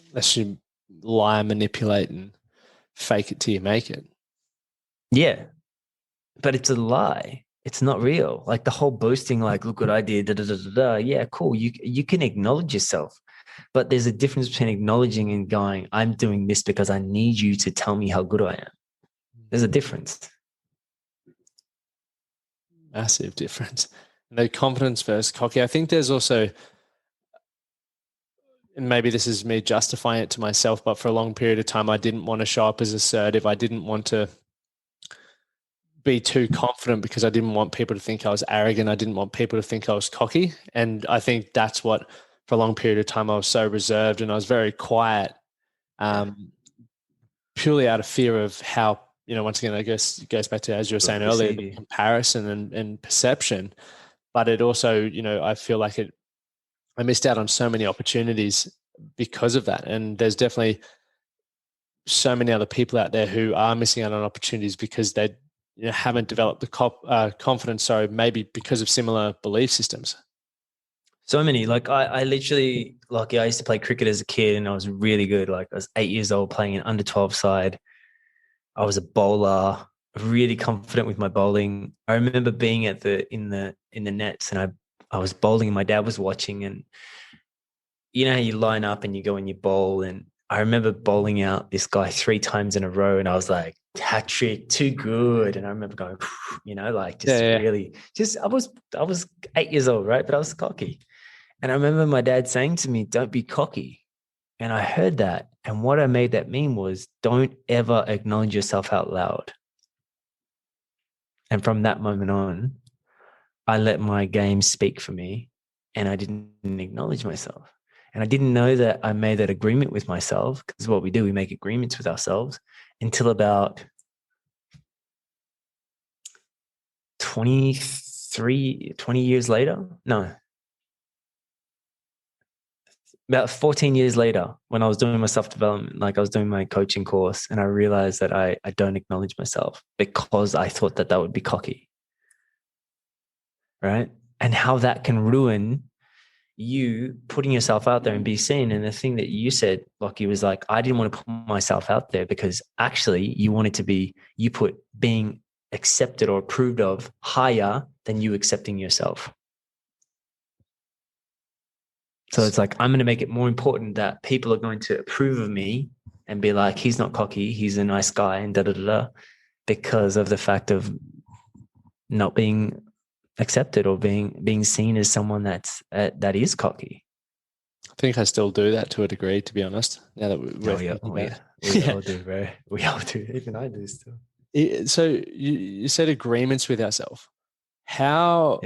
unless you lie, manipulate, and fake it till you make it. Yeah. But it's a lie. It's not real. Like the whole boasting, like, look what I did. Da, da, da, da, da. Yeah, cool. You can acknowledge yourself. But there's a difference between acknowledging and going, I'm doing this because I need you to tell me how good I am. There's a difference. Massive difference. And the confidence versus cocky. I think there's also, and maybe this is me justifying it to myself, but for a long period of time, I didn't want to show up as assertive. I didn't want to be too confident because I didn't want people to think I was arrogant. I didn't want people to think I was cocky. And I think that's what, for a long period of time, I was so reserved and I was very quiet, purely out of fear of how, once again, I guess it goes back to, as you were saying earlier, the comparison and perception. But it also, I feel like I missed out on so many opportunities because of that. And there's definitely so many other people out there who are missing out on opportunities because they haven't developed the confidence, maybe because of similar belief systems. So many. Like I literally, like I used to play cricket as a kid and I was really good. Like I was 8 years old playing an under 12 side. I was a bowler, really confident with my bowling. I remember being in the nets and I was bowling and my dad was watching, and you know how you line up and you go and you bowl, and I remember bowling out this guy 3 times in a row and I was like, hat trick, too good. And I remember going, really I was 8 years old, right? But I was cocky. And I remember my dad saying to me, don't be cocky. And I heard that. And what I made that mean was, don't ever acknowledge yourself out loud. And from that moment on, I let my game speak for me and I didn't acknowledge myself. And I didn't know that I made that agreement with myself, because what we do, we make agreements with ourselves, until about 20 years later. No. About 14 years later, when I was doing my self-development, like I was doing my coaching course, and I realized that I don't acknowledge myself because I thought that would be cocky. Right? And how that can ruin you putting yourself out there and be seen. And the thing that you said, Lockie, was like, I didn't want to put myself out there because actually you put being accepted or approved of higher than you accepting yourself. So it's like, I'm going to make it more important that people are going to approve of me and be like, he's not cocky, he's a nice guy, and because of the fact of not being accepted or being seen as someone that is cocky. I think I still do that to a degree, to be honest. Now that we all do, bro. We all do. Even I do still. So you said agreements with ourselves. How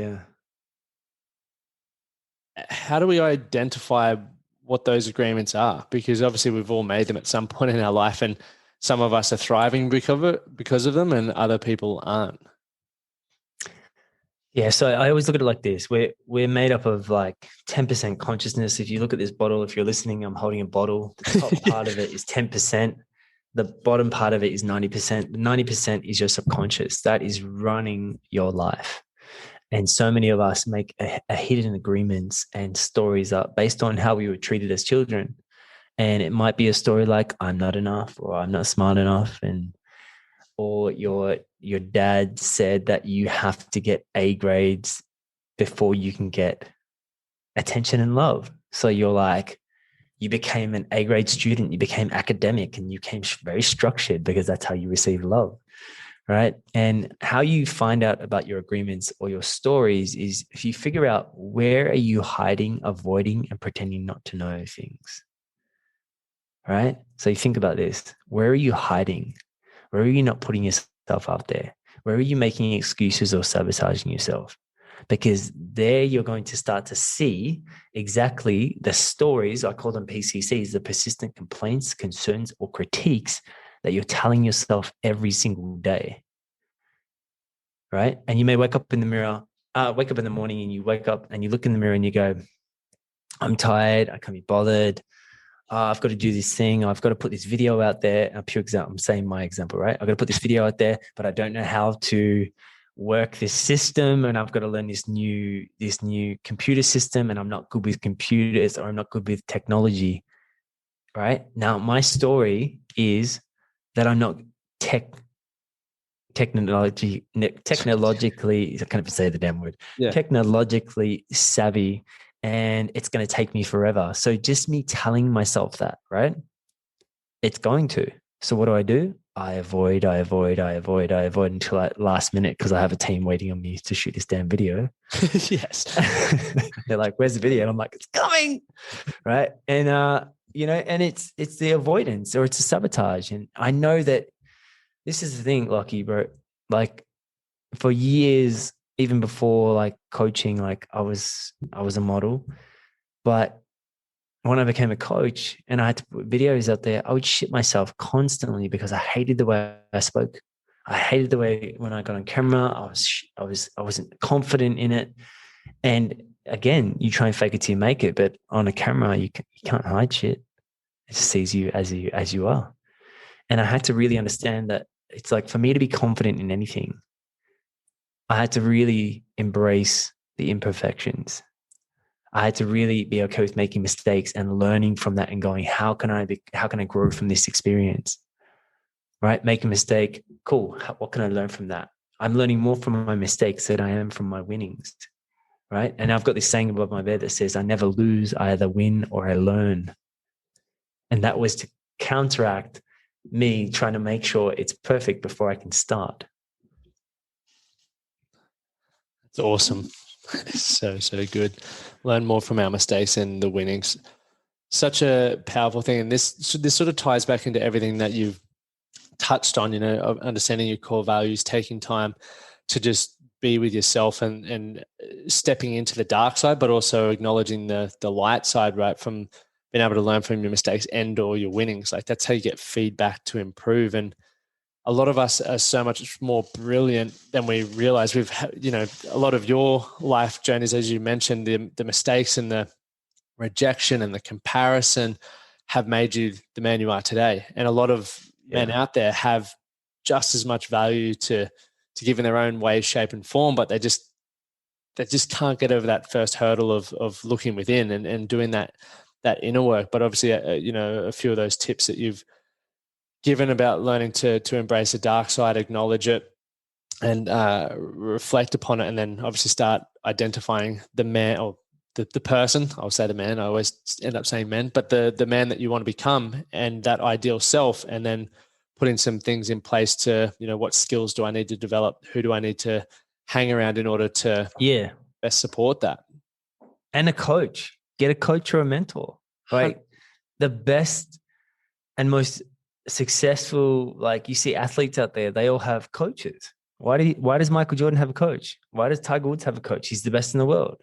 do we identify what those agreements are? Because obviously we've all made them at some point in our life, and some of us are thriving because of them, and other people aren't. Yeah, so I always look at it like this. We're made up of like 10% consciousness. If you look at this bottle, if you're listening, I'm holding a bottle. The top part of it is 10%. The bottom part of it is 90%. The 90% is your subconscious. That is running your life. And so many of us make a hidden agreements and stories up based on how we were treated as children. And it might be a story like, I'm not enough, or I'm not smart enough, or your dad said that you have to get A grades before you can get attention and love. So you're like, you became an A grade student, you became academic, and you became very structured because that's how you receive love, right? And how you find out about your agreements or your stories is if you figure out where are you hiding, avoiding, and pretending not to know things, right? So you think about this. Where are you hiding? Where are you not putting yourself out there? Where are you making excuses or sabotaging yourself? Because there you're going to start to see exactly the stories, I call them PCCs, the persistent complaints, concerns, or critiques that you're telling yourself every single day, right? And you may wake up in the mirror, wake up in the morning and you wake up and you look in the mirror and you go, I'm tired, I can't be bothered. I've got to do this thing. I've got to put this video out there. A pure example, I'm saying my example, right? I've got to put this video out there, but I don't know how to work this system, and I've got to learn this new computer system, and I'm not good with computers, or I'm not good with technology, right? Now, my story is that I'm not technologically, I can't even say the damn word, technologically savvy, and it's going to take me forever. So just me telling myself that, right? It's going to. So what do? I avoid until at last minute, because I have a team waiting on me to shoot this damn video. Yes. They're like, where's the video? And I'm like, it's coming. Right. And, and it's the avoidance, or it's a sabotage. And I know that this is the thing, Lockie, bro. Like, for years, even before like coaching, like I was a model, but when I became a coach and I had to put videos out there, I would shit myself constantly because I hated the way I spoke. I hated the way when I got on camera, I wasn't confident in it. And again, you try and fake it till you make it, but on a camera, you can't hide shit. It just sees you as you are. And I had to really understand that it's like, for me to be confident in anything, I had to really embrace the imperfections. I had to really be okay with making mistakes and learning from that and going, how can I grow from this experience? Right? Make a mistake. Cool. What can I learn from that? I'm learning more from my mistakes than I am from my winnings. Right? And I've got this saying above my bed that says, I never lose, I either win or I learn. And that was to counteract me trying to make sure it's perfect before I can start. It's awesome. So good. Learn more from our mistakes and the winnings. Such a powerful thing. And this sort of ties back into everything that you've touched on, of understanding your core values, taking time to just be with yourself and stepping into the dark side, but also acknowledging the light side, right? From being able to learn from your mistakes and or your winnings. Like, that's how you get feedback to improve. And a lot of us are so much more brilliant than we realize. We've a lot of your life journeys, as you mentioned, the mistakes and the rejection and the comparison have made you the man you are today. And a lot of men out there have just as much value to give in their own way, shape, and form, but they just can't get over that first hurdle of looking within and doing that inner work. But obviously, a few of those tips that you've given about learning to embrace the dark side, acknowledge it, and reflect upon it, and then obviously start identifying the man or the person. I'll say the man. I always end up saying men, but the man that you want to become and that ideal self, and then putting some things in place to, what skills do I need to develop? Who do I need to hang around in order to best support that? And a coach. Get a coach or a mentor, right? The best and most successful, like, you see athletes out there, they all have coaches. Why does Michael Jordan have a coach? Why does Tiger Woods have a coach? He's the best in the world.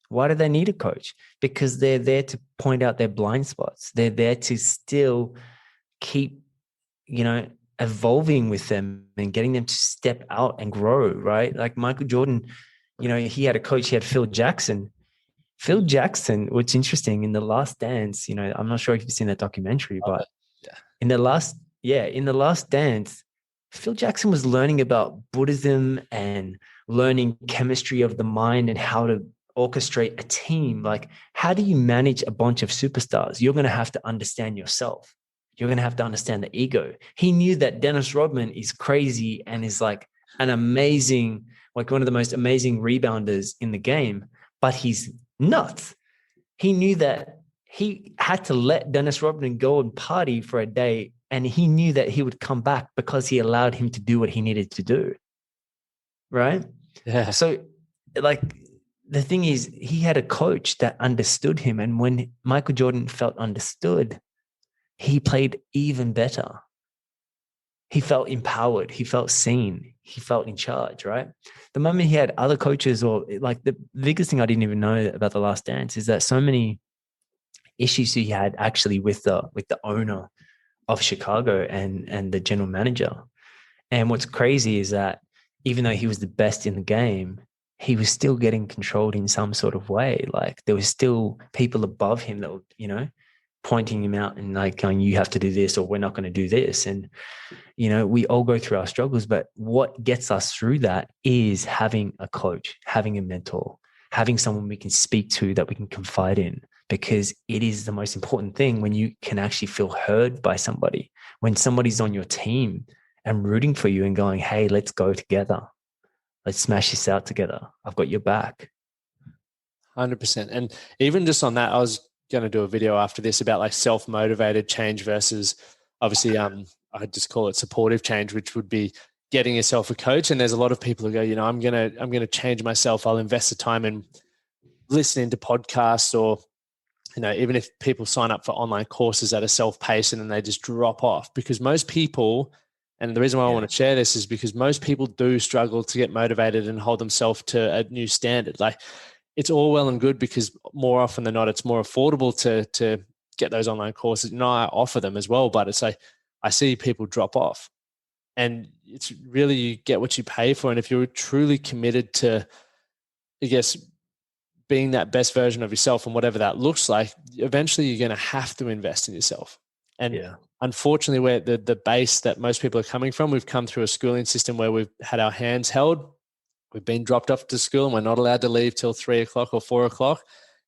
Why do they need a coach? Because they're there to point out their blind spots. They're there to still keep, evolving with them and getting them to step out and grow, right? Like Michael Jordan, he had a coach. He had Phil Jackson. Phil Jackson, what's interesting, in The Last Dance, I'm not sure if you've seen that documentary, but in the last dance, Phil Jackson was learning about Buddhism and learning chemistry of the mind and how to orchestrate a team. Like, how do you manage a bunch of superstars? You're going to have to understand yourself. You're going to have to understand the ego. He knew that Dennis Rodman is crazy and is like an amazing, like one of the most amazing rebounders in the game, but he's nuts. He knew that he had to let Dennis Rodman go and party for a day, and he knew that he would come back because he allowed him to do what he needed to do. Right? Yeah. So, like, the thing is, he had a coach that understood him. And when Michael Jordan felt understood, he played even better. He felt empowered. He felt seen. He felt in charge, right? The moment he had other coaches, or like the biggest thing I didn't even know about The Last Dance is that so many issues he had actually with the owner of Chicago and the general manager. And what's crazy is that even though he was the best in the game, he was still getting controlled in some sort of way. Like there was still people above him that were, pointing him out and like going, you have to do this, or we're not going to do this. And, we all go through our struggles, but what gets us through that is having a coach, having a mentor, having someone we can speak to that we can confide in, because it is the most important thing when you can actually feel heard by somebody, when somebody's on your team and rooting for you and going, hey, let's go together. Let's smash this out together. I've got your back. 100%. And even just on that, I was going to do a video after this about like self-motivated change versus obviously, I just call it supportive change, which would be getting yourself a coach. And there's a lot of people who go, I'm going to change myself. I'll invest the time in listening to podcasts, or, even if people sign up for online courses that are self-paced and then they just drop off, because most people, and the reason why I want to share this is because most people do struggle to get motivated and hold themselves to a new standard. Like it's all well and good because more often than not, it's more affordable to get those online courses. I offer them as well, but it's like, I see people drop off, and it's really, you get what you pay for. And if you're truly committed to, I guess, being that best version of yourself and whatever that looks like, eventually you're going to have to invest in yourself. And unfortunately, where the base that most people are coming from, we've come through a schooling system where we've had our hands held. We've been dropped off to school and we're not allowed to leave till 3 o'clock or 4 o'clock.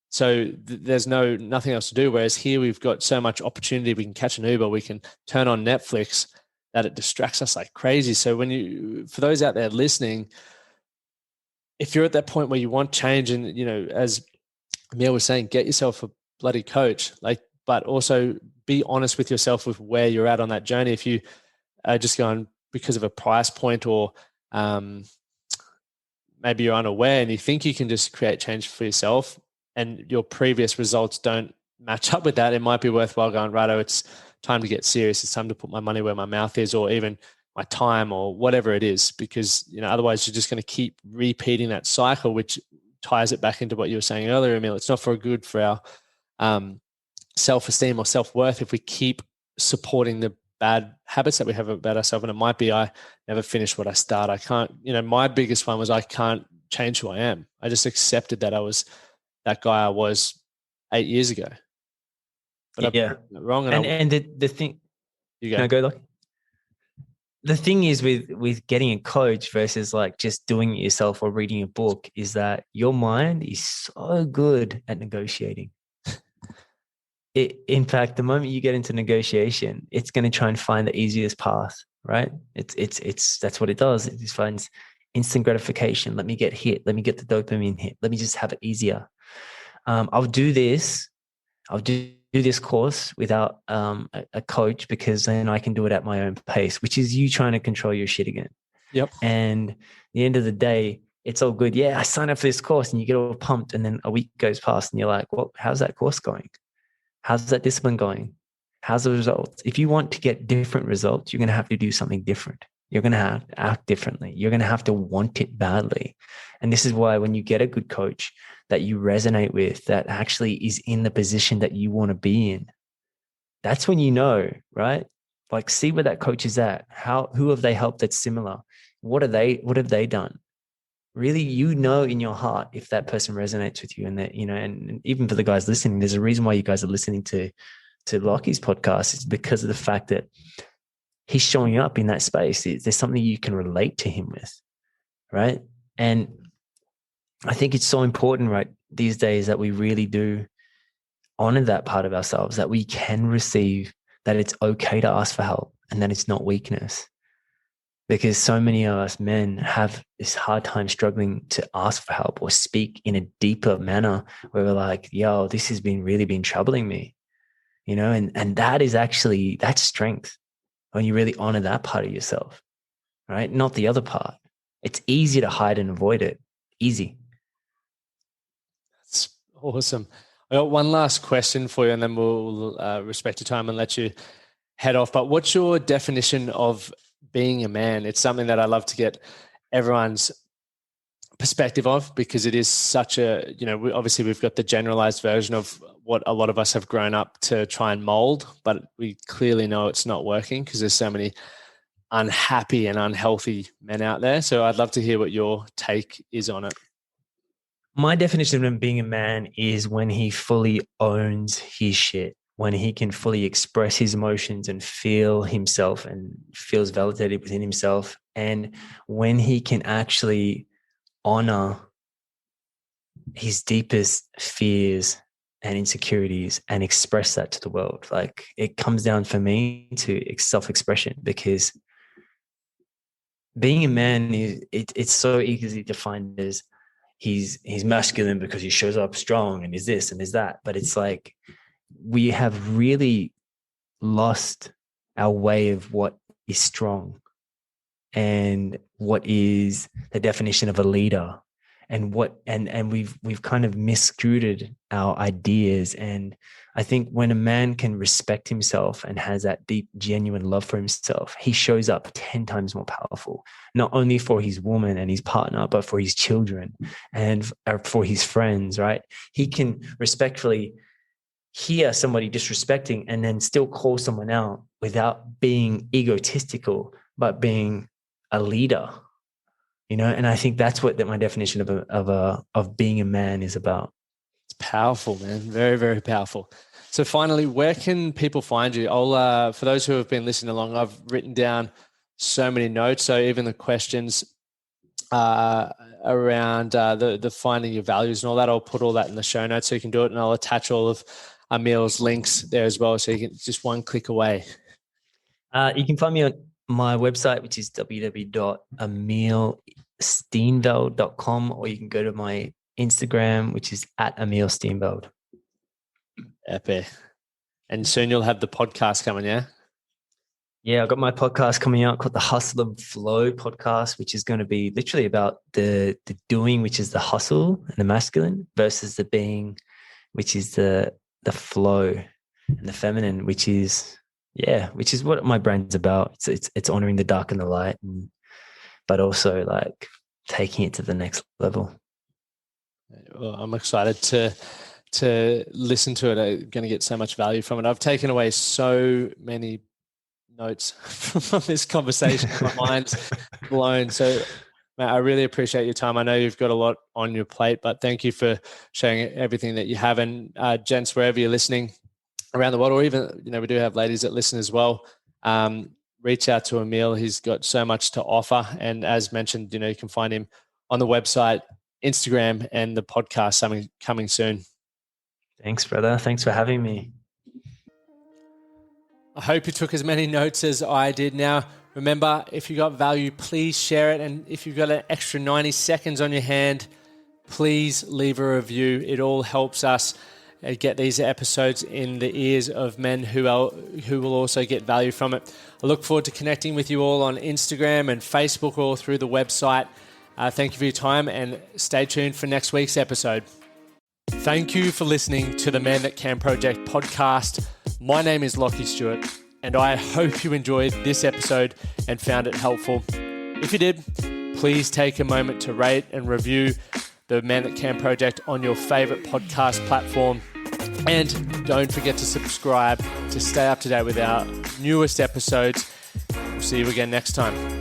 So there's nothing else to do. Whereas here we've got so much opportunity. We can catch an Uber, we can turn on Netflix, that it distracts us like crazy. So for those out there listening, if you're at that point where you want change, and, as Emile was saying, get yourself a bloody coach, but also be honest with yourself with where you're at on that journey. If you are just going because of a price point, or maybe you're unaware and you think you can just create change for yourself and your previous results don't match up with that, it might be worthwhile going, righto, it's time to get serious. It's time to put my money where my mouth is, or even my time, or whatever it is, because, otherwise you're just going to keep repeating that cycle, which ties it back into what you were saying earlier, Emile. It's not good for our self-esteem or self-worth if we keep supporting the bad habits that we have about ourselves. And it might be, I never finish what I start. I can't, my biggest one was I can't change who I am. I just accepted that I was that guy I was 8 years ago. But I'm wrong. And the thing, you go. No, go like. The thing is with getting a coach versus like just doing it yourself or reading a book is that your mind is so good at negotiating. In fact, the moment you get into negotiation, it's going to try and find the easiest path, right? It's that's what it does. It just finds instant gratification. Let me get hit. Let me get the dopamine hit. Let me just have it easier. I'll do this. I'll do this course without a coach, because then I can do it at my own pace, which is you trying to control your shit again. Yep. And at the end of the day, it's all good. Yeah, I signed up for this course, and you get all pumped, and then a week goes past and you're like, well, how's that course going? How's that discipline going? How's the results? If you want to get different results, you're going to have to do something different. You're going to have to act differently. You're going to have to want it badly. And this is why when you get a good coach that you resonate with, that actually is in the position that you want to be in, that's when you know, right? Like, see where that coach is at. Who have they helped that's similar? What have they done? Really, in your heart if that person resonates with you. And that, and even for the guys listening, there's a reason why you guys are listening to Lockie's podcast. It's because of the fact that he's showing up in that space. There's something you can relate to him with, right? And I think it's so important, right, these days, that we really do honor that part of ourselves, that we can receive, that it's okay to ask for help, and that it's not weakness. because so many of us men have this hard time struggling to ask for help or speak in a deeper manner where we're like, yo, this has really been troubling me, and that is actually, that's strength when you really honor that part of yourself, right? Not the other part. It's easy to hide and avoid it. Easy. That's awesome. I got one last question for you, and then we'll respect your time and let you head off. But what's your definition of being a man? It's something that I love to get everyone's perspective of, because it is such a, obviously we've got the generalized version of what a lot of us have grown up to try and mold, but we clearly know it's not working because there's so many unhappy and unhealthy men out there. So I'd love to hear what your take is on it. My definition of being a man is when he fully owns his shit, when he can fully express his emotions and feel himself and feels validated within himself, and when he can actually honor his deepest fears and insecurities and express that to the world. Like, it comes down for me to self-expression, because being a man it's so easily defined as he's masculine because he shows up strong and is this and is that. But it's like, we have really lost our way of what is strong and what is the definition of a leader, and we've kind of misconstrued our ideas. And I think when a man can respect himself and has that deep, genuine love for himself, he shows up 10 times more powerful, not only for his woman and his partner, but for his children and for his friends, right? He can respectfully hear somebody disrespecting and then still call someone out without being egotistical, but being a leader, and I think that's what my definition of being a man is about. It's powerful, man. Very, very powerful. So finally, where can people find you? I'll for those who have been listening along, I've written down so many notes. So even the questions around the finding your values and all that, I'll put all that in the show notes so you can do it, and I'll attach all of Emile's links there as well, so you can just one click away. You can find me on my website, which is www.emilesteenveld.com, or you can go to my Instagram, which is @Emile Steenveld. Epic. And soon you'll have the podcast coming, yeah? Yeah, I've got my podcast coming out called the Hustle and Flow podcast, which is going to be literally about the doing, which is the hustle and the masculine, versus the being, which is the flow and the feminine, which is what my brand's about. It's honoring the dark and the light, but also like taking it to the next level. Well, I'm excited to listen to it. I'm going to get so much value from it. I've taken away so many notes from this conversation. My mind's blown. So, Matt, I really appreciate your time. I know you've got a lot on your plate, but thank you for sharing everything that you have. And gents, wherever you're listening around the world, or even, we do have ladies that listen as well, reach out to Emile. He's got so much to offer. And as mentioned, you can find him on the website, Instagram, and the podcast coming soon. Thanks, brother. Thanks for having me. I hope you took as many notes as I did. Now, remember, if you got value, please share it. And if you've got an extra 90 seconds on your hand, please leave a review. It all helps us get these episodes in the ears of men who will also get value from it. I look forward to connecting with you all on Instagram and Facebook, or through the website. Thank you for your time, and stay tuned for next week's episode. Thank you for listening to the Man That Can Project podcast. My name is Lachlan Stuart, and I hope you enjoyed this episode and found it helpful. If you did, please take a moment to rate and review the Man That Can Project on your favorite podcast platform. And don't forget to subscribe to stay up to date with our newest episodes. We'll see you again next time.